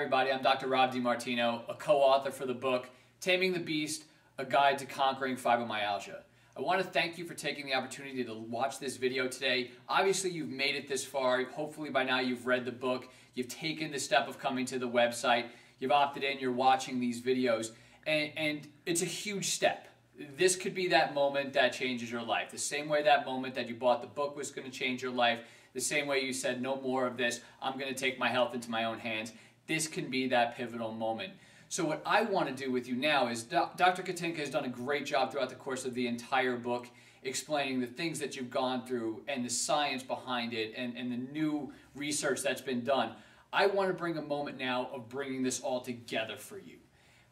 everybody, I'm Dr. Rob DiMartino, a co-author for the book, Taming the Beast, A Guide to Conquering Fibromyalgia. I want to thank you for taking the opportunity to watch this video today. Obviously, you've made it this far. Hopefully by now you've read the book, you've taken the step of coming to the website, you've opted in, you're watching these videos, and it's a huge step. This could be that moment that changes your life. The same way that moment that you bought the book was going to change your life, the same way you said, no more of this, I'm going to take my health into my own hands. This can be that pivotal moment. So what I want to do with you now is, Dr. Katinka has done a great job throughout the course of the entire book explaining the things that you've gone through and the science behind it and the new research that's been done. I want to bring a moment now of bringing this all together for you.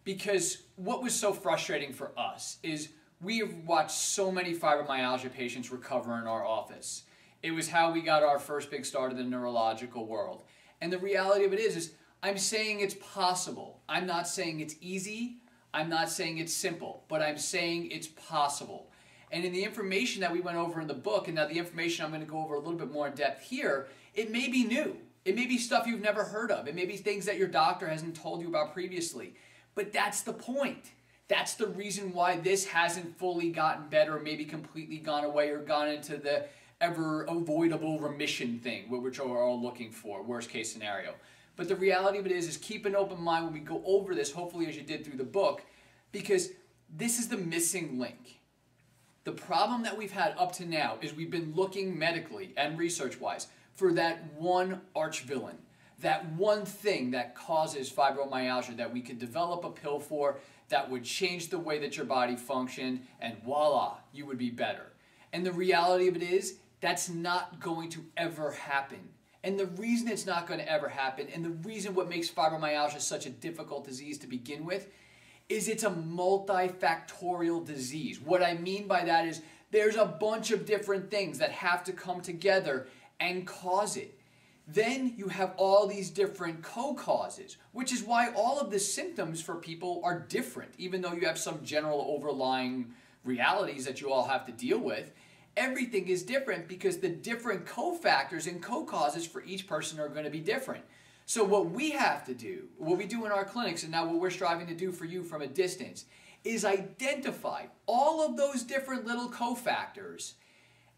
Because what was so frustrating for us is we have watched so many fibromyalgia patients recover in our office. It was how we got our first big start in the neurological world. And the reality of it is I'm saying it's possible. I'm not saying it's easy. I'm not saying it's simple. But I'm saying it's possible. And in the information that we went over in the book, and now the information I'm going to go over a little bit more in depth here, it may be new. It may be stuff you've never heard of. It may be things that your doctor hasn't told you about previously. But that's the point. That's the reason why this hasn't fully gotten better, or maybe completely gone away, or gone into the ever-avoidable remission thing, which we're all looking for, worst case scenario. But the reality of it is keep an open mind when we go over this, hopefully as you did through the book, because this is the missing link. The problem that we've had up to now is we've been looking medically and research-wise for that one arch villain. That one thing that causes fibromyalgia that we could develop a pill for that would change the way that your body functioned, and voila, you would be better. And the reality of it is that's not going to ever happen. And the reason it's not going to ever happen, and the reason what makes fibromyalgia such a difficult disease to begin with, is it's a multifactorial disease. What I mean by that is there's a bunch of different things that have to come together and cause it. Then you have all these different co-causes, which is why all of the symptoms for people are different. Even though you have some general overlying realities that you all have to deal with, everything is different because the different cofactors and co-causes for each person are going to be different. So what we have to do, what we do in our clinics, and now what we're striving to do for you from a distance, is identify all of those different little cofactors.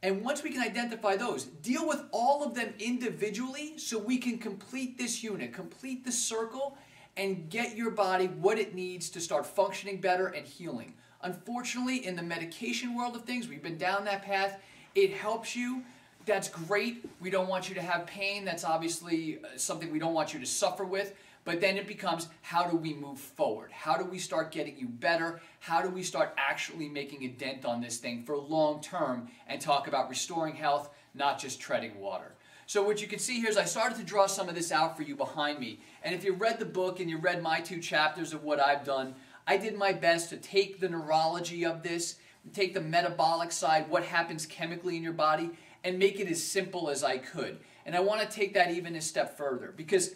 And once we can identify those, deal with all of them individually so we can complete this unit, complete the circle, and get your body what it needs to start functioning better and healing. Unfortunately, in the medication world of things, we've been down that path. It helps you. That's great. We don't want you to have pain. That's obviously something we don't want you to suffer with. But then it becomes, how do we move forward? How do we start getting you better? How do we start actually making a dent on this thing for long term and talk about restoring health, not just treading water? So what you can see here is I started to draw some of this out for you behind me. And if you read the book and you read my 2 chapters of what I've done, I did my best to take the neurology of this, take the metabolic side, what happens chemically in your body, and make it as simple as I could. And I want to take that even a step further because,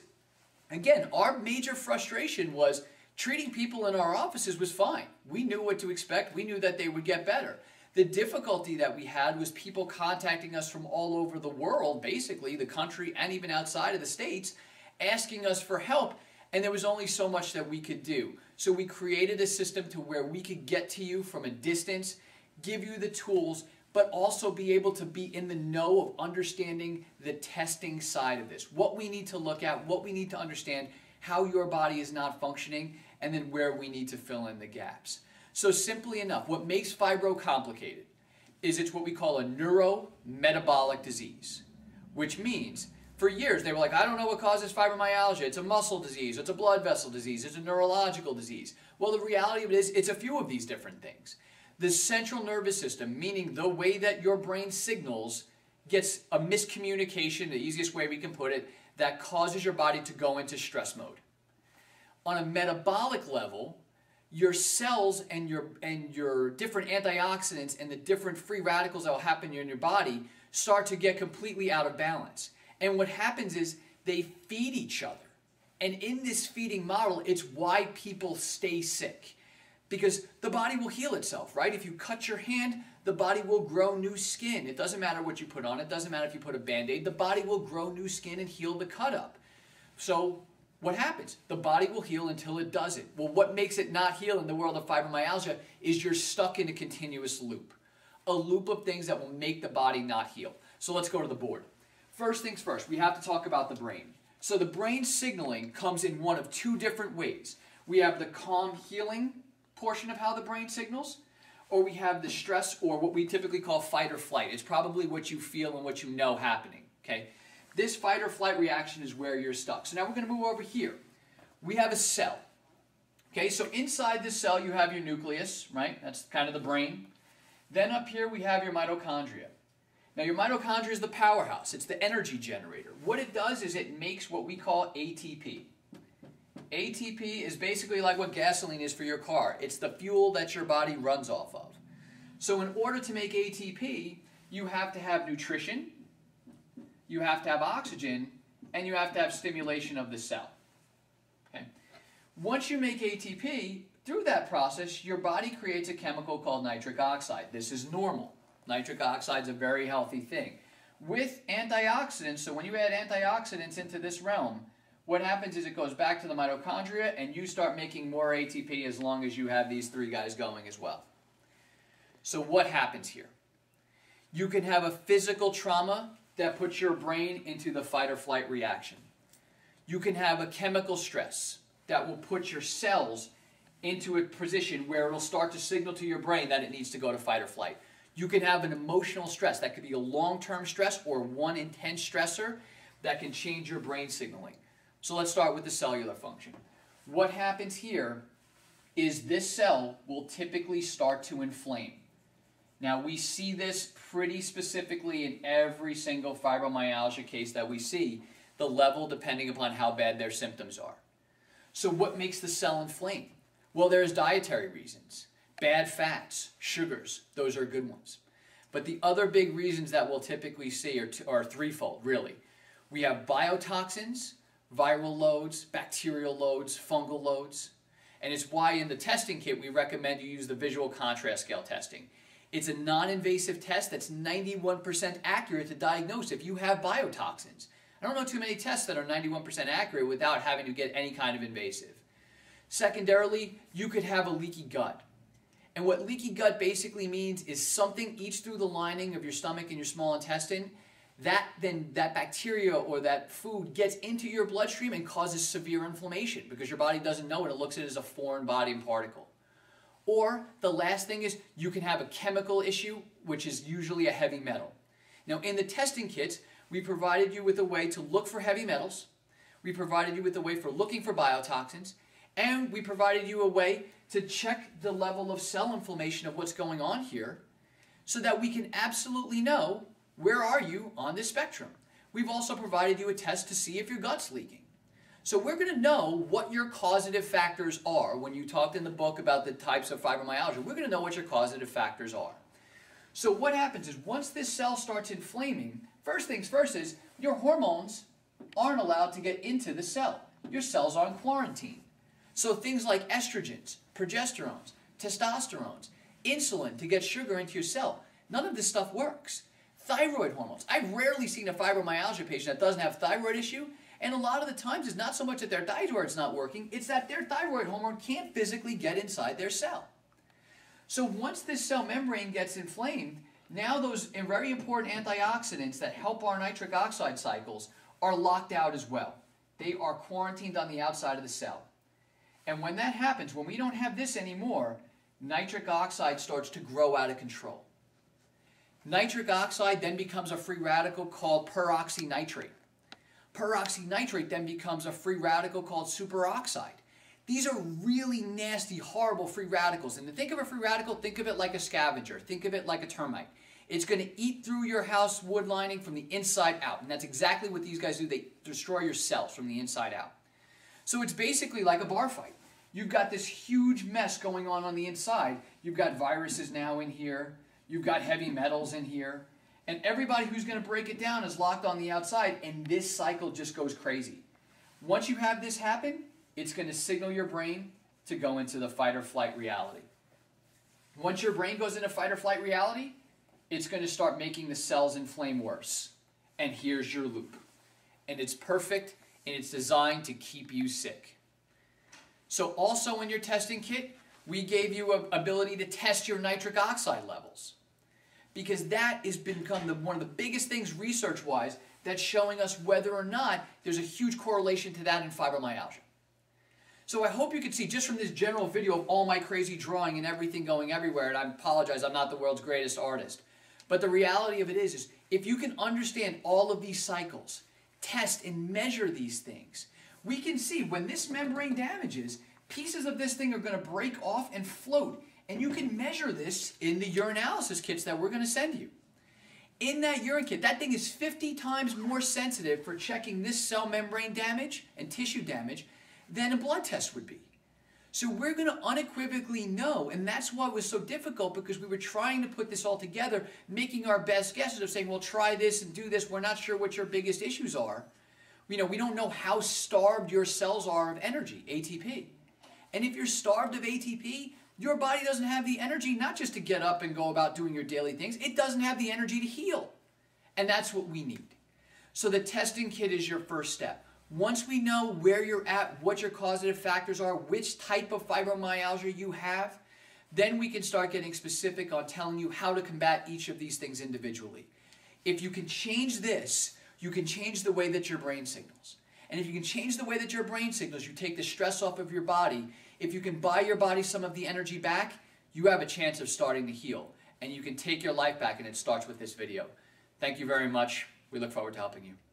again, our major frustration was treating people in our offices was fine. We knew what to expect. We knew that they would get better. The difficulty that we had was people contacting us from all over the world, basically the country and even outside of the States, asking us for help, and there was only so much that we could do. So we created a system to where we could get to you from a distance, give you the tools, but also be able to be in the know of understanding the testing side of this. What we need to look at, what we need to understand, how your body is not functioning, and then where we need to fill in the gaps. So simply enough, what makes fibro complicated is it's what we call a neuro-metabolic disease, which means for years they were like, I don't know what causes fibromyalgia. It's a muscle disease, it's a blood vessel disease, it's a neurological disease. Well, the reality of it is it's a few of these different things. The central nervous system, meaning the way that your brain signals, gets a miscommunication, the easiest way we can put it, that causes your body to go into stress mode. On a metabolic level, your cells and your different antioxidants and the different free radicals that will happen in your body start to get completely out of balance. And what happens is they feed each other. And in this feeding model, it's why people stay sick. Because the body will heal itself, right? If you cut your hand, the body will grow new skin. It doesn't matter what you put on. It doesn't matter if you put a Band-Aid. The body will grow new skin and heal the cut up. So what happens? The body will heal until it doesn't. Well, what makes it not heal in the world of fibromyalgia is you're stuck in a continuous loop. A loop of things that will make the body not heal. So let's go to the board. First things first, we have to talk about the brain. So the brain signaling comes in one of two different ways. We have the calm healing portion of how the brain signals, or we have the stress, or what we typically call fight or flight. It's probably what you feel and what you know happening. Okay? This fight or flight reaction is where you're stuck. So now we're going to move over here. We have a cell. Okay, so inside this cell you have your nucleus, right? That's kind of the brain. Then up here we have your mitochondria. Now your mitochondria is the powerhouse. It's the energy generator. What it does is it makes what we call ATP. ATP is basically like what gasoline is for your car. It's the fuel that your body runs off of. So in order to make ATP, you have to have nutrition, you have to have oxygen, and you have to have stimulation of the cell. Okay? Once you make ATP, through that process, your body creates a chemical called nitric oxide. This is normal. Nitric oxide is a very healthy thing. With antioxidants, so when you add antioxidants into this realm, what happens is it goes back to the mitochondria and you start making more ATP as long as you have these three guys going as well. So what happens here? You can have a physical trauma that puts your brain into the fight or flight reaction. You can have a chemical stress that will put your cells into a position where it'll start to signal to your brain that it needs to go to fight or flight. You can have an emotional stress. That could be a long-term stress or one intense stressor that can change your brain signaling. So let's start with the cellular function. What happens here is this cell will typically start to inflame. Now we see this pretty specifically in every single fibromyalgia case that we see, the level depending upon how bad their symptoms are. So what makes the cell inflame? Well, there's dietary reasons. Bad fats, sugars, those are good ones. But the other big reasons that we'll typically see are threefold, really. We have biotoxins, viral loads, bacterial loads, fungal loads. And it's why in the testing kit we recommend you use the visual contrast scale testing. It's a non-invasive test that's 91% accurate to diagnose if you have biotoxins. I don't know too many tests that are 91% accurate without having to get any kind of invasive. Secondarily, you could have a leaky gut. And what leaky gut basically means is something eats through the lining of your stomach and your small intestine. That bacteria or that food gets into your bloodstream and causes severe inflammation because your body doesn't know it. It looks at it as a foreign body particle. Or the last thing is you can have a chemical issue, which is usually a heavy metal. Now in the testing kits, we provided you with a way to look for heavy metals. We provided you with a way for looking for biotoxins. And we provided you a way to check the level of cell inflammation of what's going on here so that we can absolutely know where are you on this spectrum. We've also provided you a test to see if your gut's leaking. So we're going to know what your causative factors are. When you talked in the book about the types of fibromyalgia, we're going to know what your causative factors are. So what happens is once this cell starts inflaming, first things first is your hormones aren't allowed to get into the cell. Your cells are in quarantine. So things like estrogens, progesterones, testosterones, insulin to get sugar into your cell, none of this stuff works. Thyroid hormones. I've rarely seen a fibromyalgia patient that doesn't have thyroid issue, and a lot of the times it's not so much that their thyroid's not working, it's that their thyroid hormone can't physically get inside their cell. So once this cell membrane gets inflamed, now those very important antioxidants that help our nitric oxide cycles are locked out as well. They are quarantined on the outside of the cell. And when that happens, when we don't have this anymore, nitric oxide starts to grow out of control. Nitric oxide then becomes a free radical called peroxynitrate. Peroxynitrate then becomes a free radical called superoxide. These are really nasty, horrible free radicals. And to think of a free radical, think of it like a scavenger. Think of it like a termite. It's going to eat through your house wood lining from the inside out. And that's exactly what these guys do. They destroy your cells from the inside out. So it's basically like a bar fight. You've got this huge mess going on the inside. You've got viruses now in here. You've got heavy metals in here. And everybody who's going to break it down is locked on the outside, and this cycle just goes crazy. Once you have this happen, it's going to signal your brain to go into the fight or flight reality. Once your brain goes into fight or flight reality, it's going to start making the cells inflame worse. And here's your loop. And it's perfect and it's designed to keep you sick. So also in your testing kit, we gave you an ability to test your nitric oxide levels, because that has become one of the biggest things research-wise that's showing us whether or not there's a huge correlation to that in fibromyalgia. So I hope you can see just from this general video of all my crazy drawing and everything going everywhere, and I apologize, I'm not the world's greatest artist, but the reality of it is if you can understand all of these cycles, test and measure these things, we can see when this membrane damages, pieces of this thing are going to break off and float. And you can measure this in the urinalysis kits that we're going to send you. In that urine kit, that thing is 50 times more sensitive for checking this cell membrane damage and tissue damage than a blood test would be. So we're going to unequivocally know, and that's why it was so difficult, because we were trying to put this all together, making our best guesses of saying, well, try this and do this. We're not sure what your biggest issues are. We don't know how starved your cells are of energy, ATP. And if you're starved of ATP, your body doesn't have the energy not just to get up and go about doing your daily things, it doesn't have the energy to heal. And that's what we need. So the testing kit is your first step. Once we know where you're at, what your causative factors are, which type of fibromyalgia you have, then we can start getting specific on telling you how to combat each of these things individually. If you can change this, you can change the way that your brain signals. And if you can change the way that your brain signals, you take the stress off of your body. If you can buy your body some of the energy back, you have a chance of starting to heal. And you can take your life back, and it starts with this video. Thank you very much. We look forward to helping you.